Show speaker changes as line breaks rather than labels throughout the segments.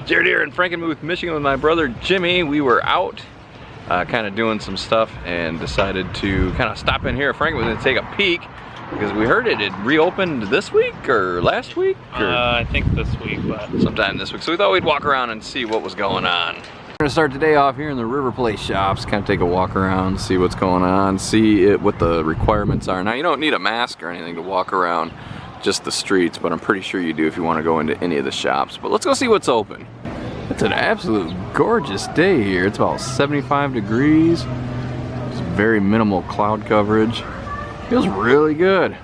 Jared here in Frankenmuth, Michigan with my brother Jimmy. We were out kind of doing some stuff and decided to kind of stop in here at Frankenmuth and take a peek because we heard it had reopened this week or last week? Or
I think this week, but
sometime this week. So we thought we'd walk around and see what was going on. We're gonna start today off here in the Riverplace Shoppes, kind of take a walk around, see what's going on, see what the requirements are. Now you don't need a mask or anything to walk around just the streets, but I'm pretty sure you do if you want to go into any of the shops. But let's go see what's open. It's an absolute gorgeous day here. It's about 75 degrees. It's very minimal cloud coverage. Feels really good.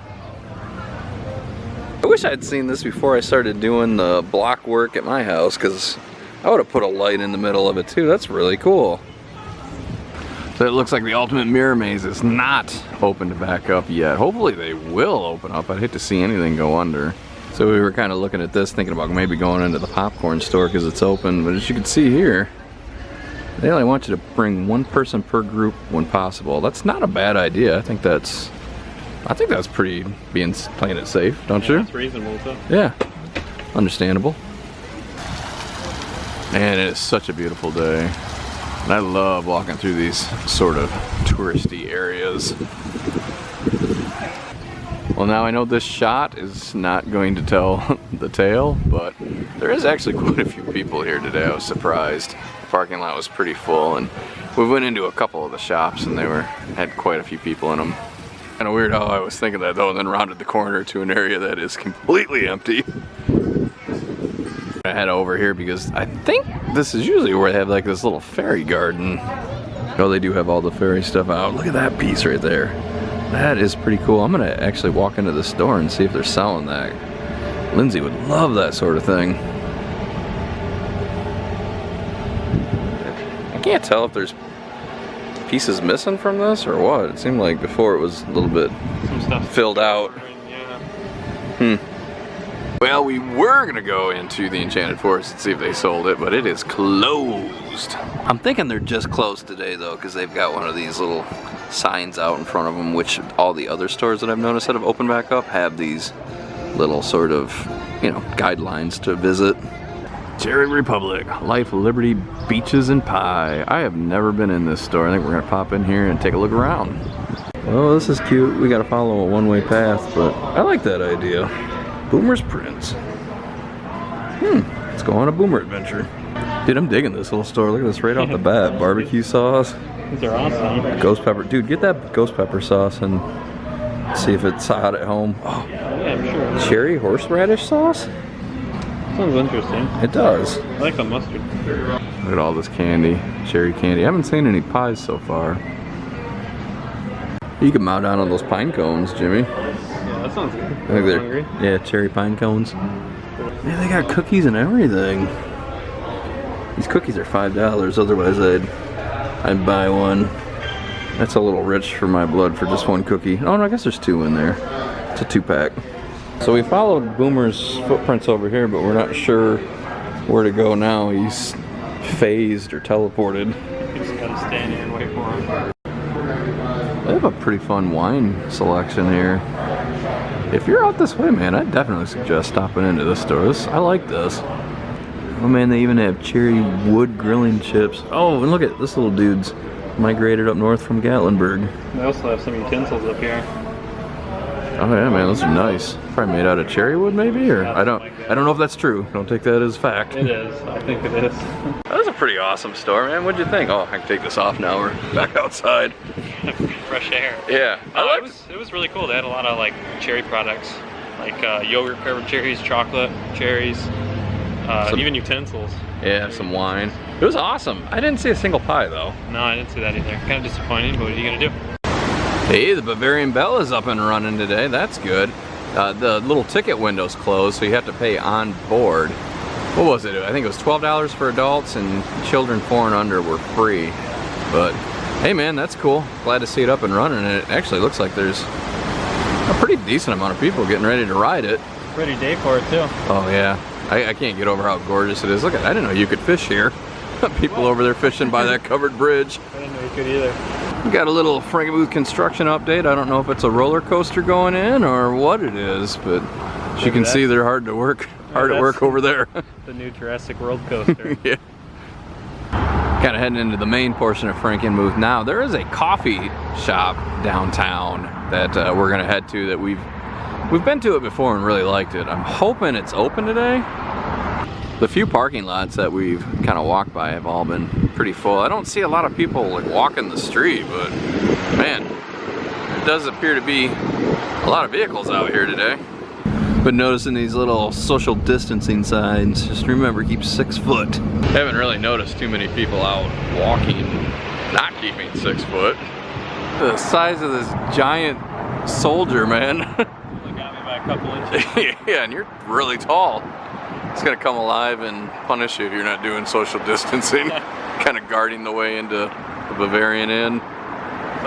I wish I'd seen this before I started doing the block work at my house, because I would have put a light in the middle of it too. That's really cool. So it looks like the Ultimate Mirror Maze is not opened back up yet. Hopefully they will open up. I'd hate to see anything go under. So we were kind of looking at this, thinking about maybe going into the popcorn store because it's open. But as you can see here, they only want you to bring one person per group when possible. That's not a bad idea. I think that's pretty playing it safe, don't you?
That's reasonable too.
Yeah, understandable. Man, it is such a beautiful day. And I love walking through these sort of touristy areas. Well, now I know this shot is not going to tell the tale, but there is actually quite a few people here today. I was surprised. The parking lot was pretty full, and we went into a couple of the shops and they had quite a few people in them. Kind of weird how I was thinking that though, and then rounded the corner to an area that is completely empty. I head over here because I think this is usually where they have like this little fairy garden. Oh, they do have all the fairy stuff out. Look at that piece right there. That is pretty cool. I'm gonna actually walk into the store and see if they're selling that. Lindsay would love that sort of thing. I can't tell if there's pieces missing from this or what. It seemed like before it was a little bit
Some stuff
filled out.
Yeah.
Well, we were gonna go into the Enchanted Forest and see if they sold it, but it is closed. I'm thinking they're just closed today though, because they've got one of these little signs out in front of them, which all the other stores that I've noticed that have opened back up have these little sort of, you know, guidelines to visit. Cherry Republic, Life, Liberty, Beaches, and Pie. I have never been in this store. I think we're gonna pop in here and take a look around. Oh, this is cute. We gotta follow a one-way path, but I like that idea. Boomer's Prints. Let's go on a boomer adventure. Dude, I'm digging this little store. Look at this right off the bat. Barbecue sauce.
These are awesome.
Ghost pepper. Dude, get that ghost pepper sauce and see if it's hot at home. Oh,
Yeah, I'm sure.
cherry horseradish sauce?
Sounds interesting.
It does.
I like the mustard.
Look at all this candy. Cherry candy. I haven't seen any pies so far. You can mow down on those pine cones, Jimmy.
Yeah, that sounds good.
I think they're
hungry.
Yeah, cherry pine cones. Man, they got cookies and everything. These cookies are $5. Otherwise, I'd buy one. That's a little rich for my blood for just one cookie. Oh no, I guess there's two in there. It's a 2-pack. So we followed Boomer's footprints over here, but we're not sure where to go now. He's phased or teleported.
You just gotta stand here and wait for him.
They have a pretty fun wine selection here. If you're out this way, man, I'd definitely suggest stopping into this store. I like this. Oh man, they even have cherry wood grilling chips. Oh, and look at this little dude's migrated up north from Gatlinburg.
They also have some utensils up here.
Oh yeah, man, those are nice. Probably made out of cherry wood, maybe, or
Yeah,
I don't know if that's true. Don't take that as fact.
It is. I think it is.
That was a pretty awesome store, man. What'd you think? Oh, I can take this off now. We're back outside.
Fresh air.
Yeah,
It was really cool. They had a lot of like cherry products, like yogurt covered cherries, chocolate cherries, even utensils.
Yeah, some wine. It was awesome. I didn't see a single pie though.
No, I didn't see that either. Kind of disappointing, but what are you gonna do?
Hey, the Bavarian Bell is up and running today. That's good. The little ticket window's closed, so you have to pay on board. What was it? I think it was $12 for adults, and children 4 and under were free. But hey man, that's cool. Glad to see it up and running, and it actually looks like there's a pretty decent amount of people getting ready to ride it.
Pretty day for it too.
Oh yeah, I can't get over how gorgeous it is. Look at, I didn't know you could fish here. People over there fishing by that covered bridge.
I didn't know you could either.
We got a little Frankenmuth construction update. I don't know if it's a roller coaster going in or what it is, but as you can see, they're hard to work hard at work over there.
The new Jurassic World coaster.
Yeah. Kind of heading into the main portion of Frankenmuth now. There is a coffee shop downtown that we're gonna head to that we've been to it before and really liked it. I'm hoping it's open today. The few parking lots that we've kind of walked by have all been pretty full. I don't see a lot of people like walking the street, but man, it does appear to be a lot of vehicles out here today. But noticing these little social distancing signs, just remember, keep 6 foot. Haven't really noticed too many people out walking, not keeping 6 foot. The size of this giant soldier, man.
Only got me by a couple inches.
Yeah, and you're really tall. It's gonna come alive and punish you if you're not doing social distancing. Kind of guarding the way into the Bavarian Inn.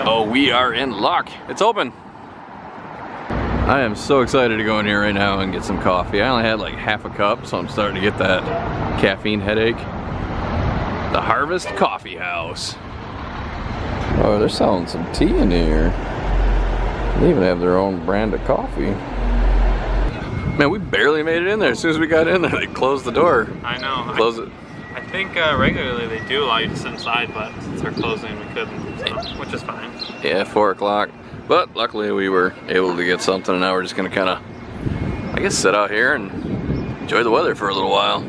Oh, we are in luck. It's open. I am so excited to go in here right now and get some coffee. I only had like half a cup, so I'm starting to get that caffeine headache. The Harvest Coffee House. Oh, they're selling some tea in here. They even have their own brand of coffee. Man, we barely made it in there. As soon as we got in there, they closed the door.
I know.
Close it.
I think regularly they do allow you to sit inside, but since they're closing, we couldn't, so, which is fine.
Yeah, 4 o'clock. But luckily we were able to get something, and now we're just gonna kind of, I guess, sit out here and enjoy the weather for a little while.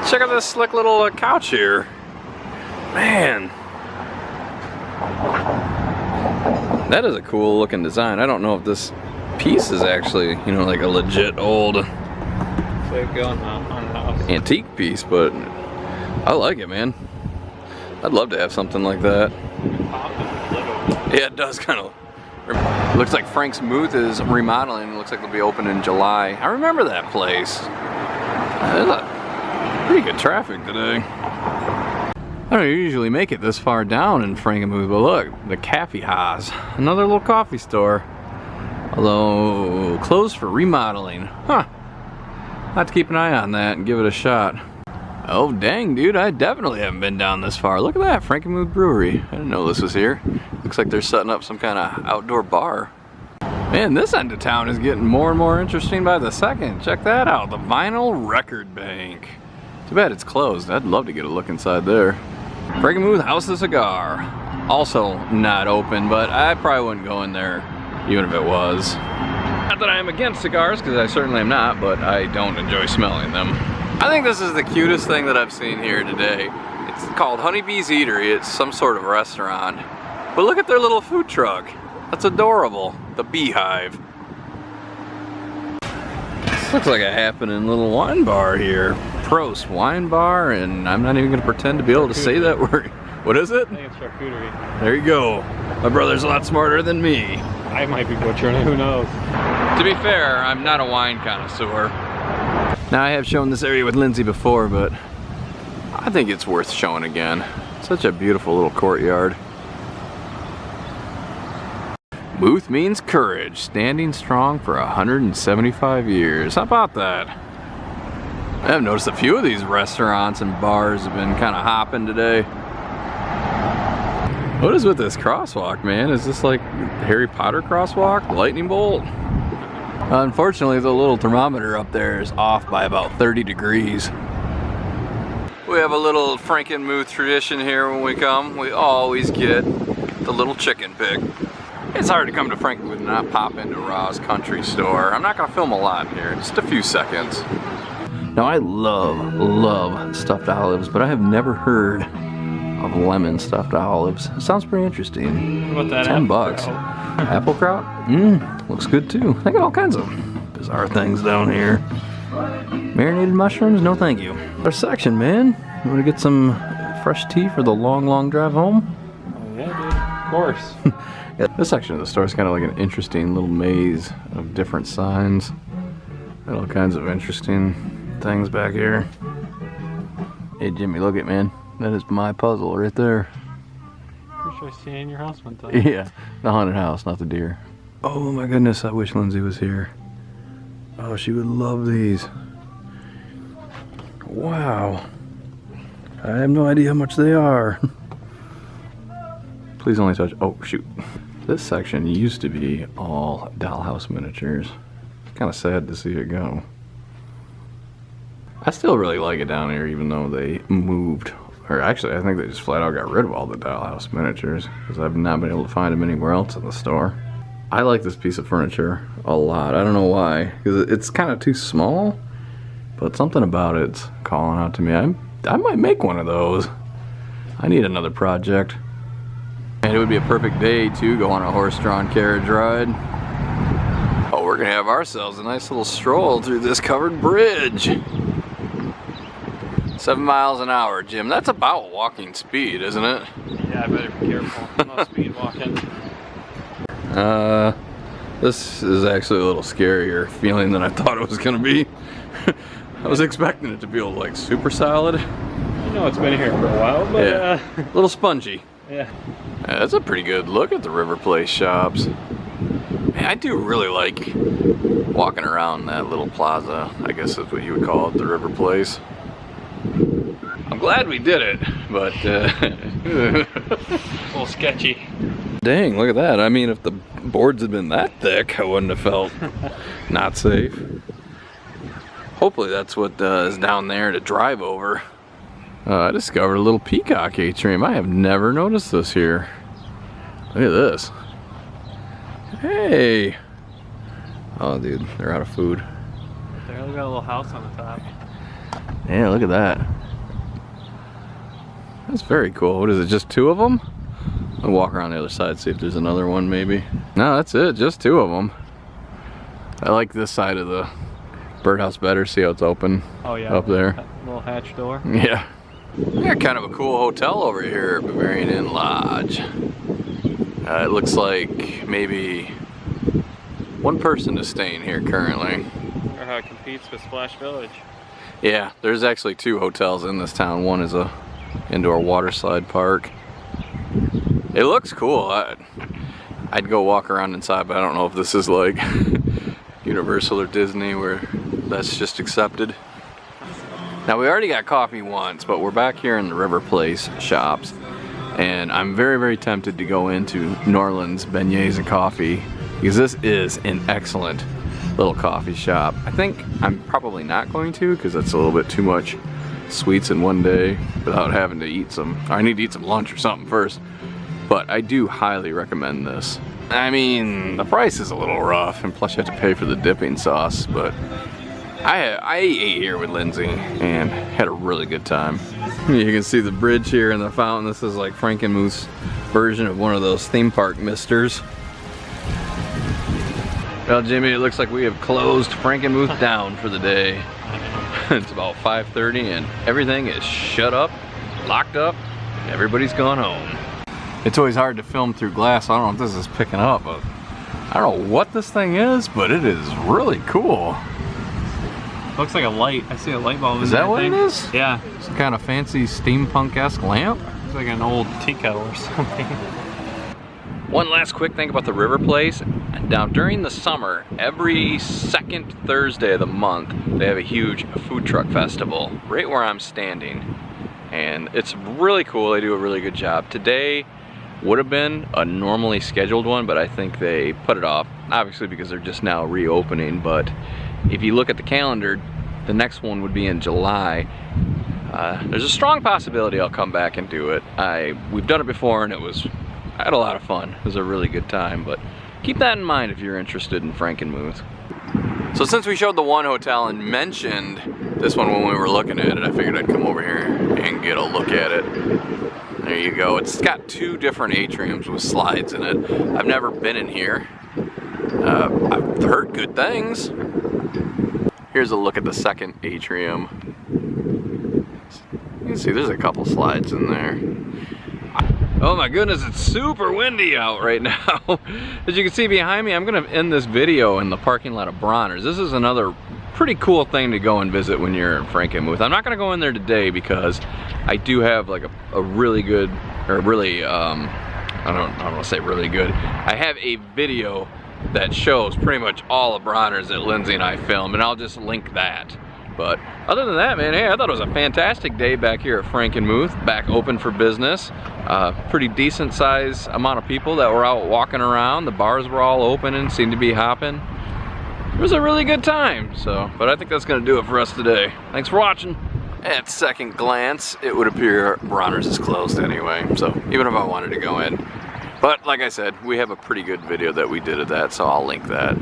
Check out this slick little couch here. Man. That is a cool looking design. I don't know if this piece is actually, you know, like a legit old antique piece, but I like it, man. I'd love to have something like that. Yeah, it does kind of. Looks like Frankenmuth is remodeling. It looks like it'll be open in July. I remember that place. There's a pretty good traffic today. I don't usually make it this far down in Frankenmuth, but look, the Cafe Haas, another little coffee store. Although closed for remodeling. Huh. I'll have to keep an eye on that and give it a shot. Oh dang, dude, I definitely haven't been down this far. Look at that, Frankenmuth Brewery. I didn't know this was here. Looks like they're setting up some kind of outdoor bar. Man, this end of town is getting more and more interesting by the second. Check that out, the Vinyl Record Bank. Too bad it's closed. I'd love to get a look inside there. Frankenmuth House of Cigar. Also not open, but I probably wouldn't go in there even if it was. Not that I am against cigars, because I certainly am not, but I don't enjoy smelling them. I think this is the cutest thing that I've seen here today. It's called Honeybees Eatery. It's some sort of restaurant. But look at their little food truck. That's adorable. The Beehive. This looks like a happening little wine bar here. Prost Wine Bar, and I'm not even going to pretend to be able to say that word. What is it?
I think it's charcuterie.
There you go. My brother's a lot smarter than me.
I might be butchering it, who knows?
To be fair, I'm not a wine connoisseur. Now, I have shown this area with Lindsay before, but I think it's worth showing again. Such a beautiful little courtyard. Muth means courage, standing strong for 175 years. How about that? I've noticed a few of these restaurants and bars have been kind of hopping today. What is with this crosswalk, man? Is this like Harry Potter crosswalk? Lightning bolt? Unfortunately, the little thermometer up there is off by about 30 degrees. We have a little Frankenmuth tradition here when we come. We always get the little chicken pick. It's hard to come to Frankenmuth and not pop into Raw's Country Store. I'm not gonna film a lot here, just a few seconds. Now, I love stuffed olives, but I have never heard of lemon stuffed olives. It sounds pretty interesting.
What about that?
$10. Apple kraut? Looks good too. They got all kinds of bizarre things down here. Marinated mushrooms? No thank you. Our section, man. You wanna get some fresh tea for the long drive home?
Oh yeah, dude. Of course.
Yeah, this section of the store is kind of like an interesting little maze of different signs. Got all kinds of interesting things back here. Hey Jimmy, look it, man. That is my puzzle right there.
Pretty sure I seen it in your house one time.
Yeah, the haunted house, not the deer. Oh my goodness, I wish Lindsay was here. Oh, she would love these. Wow. I have no idea how much they are. Please only touch, oh shoot. This section used to be all dollhouse miniatures. Kind of sad to see it go. I still really like it down here, even though they moved. Or actually, I think they just flat out got rid of all the dollhouse miniatures, because I've not been able to find them anywhere else in the store. I like this piece of furniture a lot. I don't know why, because it's kind of too small, but something about it's calling out to me. I might make one of those. I need another project. And it would be a perfect day to go on a horse-drawn carriage ride. Oh, we're gonna have ourselves a nice little stroll through this covered bridge. 7 miles an hour, Jim. That's about walking speed, isn't it?
Yeah, I better be careful. No speed walking.
This is actually a little scarier feeling than I thought it was gonna be. I was expecting it to be like super solid.
I know it's been here for a while, but
yeah, a little spongy.
Yeah.
That's a pretty good look at the Riverplace Shoppes. Man, I do really like walking around that little plaza. I guess that's what you would call it, the Riverplace. I'm glad we did it, but
a little sketchy.
Dang, look at that. I mean, if the boards had been that thick, I wouldn't have felt not safe. Hopefully that's what is down there to drive over. I discovered a little peacock atrium. I have never noticed this here. Look at this. Hey. Oh, dude, they're out of food.
They got a little house on the top.
Yeah, look at that. That's very cool. What is it, just 2 of them? I'll walk around the other side, see if there's another one maybe. No, that's it, just 2 of them. I like this side of the birdhouse better. See how it's open?
Oh yeah,
up there.
That little hatch door.
Yeah. Yeah, kind of a cool hotel over here at Bavarian Lodge. It looks like maybe 1 person is staying here currently.
Or how it competes with Splash Village.
Yeah, there's actually 2 hotels in this town. One is a indoor water slide park. It looks cool. I'd go walk around inside, but I don't know if this is like Universal or Disney where that's just accepted. Now we already got coffee once, but we're back here in the Riverplace Shoppes, and I'm very, very tempted to go into Norland's Beignets and Coffee, because this is an excellent little coffee shop. I think I'm probably not going to, because that's a little bit too much sweets in one day without having to eat some. I need to eat some lunch or something first, but I do highly recommend this. I mean, the price is a little rough, and plus you have to pay for the dipping sauce, but I ate here with Lindsay and had a really good time. You can see the bridge here and the fountain. This is like Frankenmuth's version of one of those theme park misters. Well, Jimmy, it looks like we have closed Frankenmuth down for the day. It's about 5:30 and everything is shut up, locked up, and everybody's gone home. It's always hard to film through glass. I don't know if this is picking up, but I don't know what this thing is, but it is really cool.
Looks like a light. I see a light bulb.
Is that what it is?
Yeah.
Some kind of fancy steampunk-esque lamp?
Looks like an old tea kettle or something.
One last quick thing about the Riverplace. Now during the summer, every second Thursday of the month, they have a huge food truck festival right where I'm standing. And it's really cool. They do a really good job. Today would have been a normally scheduled one, but I think they put it off, obviously because they're just now reopening. But if you look at the calendar, the next one would be in July. There's a strong possibility I'll come back and do it. We've done it before and I had a lot of fun. It was a really good time, but keep that in mind if you're interested in Frankenmuth. So since we showed the one hotel and mentioned this one when we were looking at it, I figured I'd come over here and get a look at it. There you go. It's got 2 different atriums with slides in it. I've never been in here. I've heard good things. Here's a look at the second atrium. You can see there's a couple slides in there. Oh my goodness, it's super windy out right now. As you can see behind me, I'm gonna end this video in the parking lot of Bronner's. This is another pretty cool thing to go and visit when you're in Frankenmuth. I'm not gonna go in there today because I do have like a really good, or really, I don't want to say really good. I have a video that shows pretty much all of Bronner's that Lindsay and I filmed, and I'll just link that. But other than that, man, hey, I thought it was a fantastic day back here at Frankenmuth, back open for business. Pretty decent size amount of people that were out walking around. The bars were all open and seemed to be hopping. it was a really good time. So, but I think that's gonna do it for us today. Thanks for watching. At second glance, it would appear Bronner's is closed anyway, so even if I wanted to go in. But like I said, we have a pretty good video that we did of that, so I'll link that.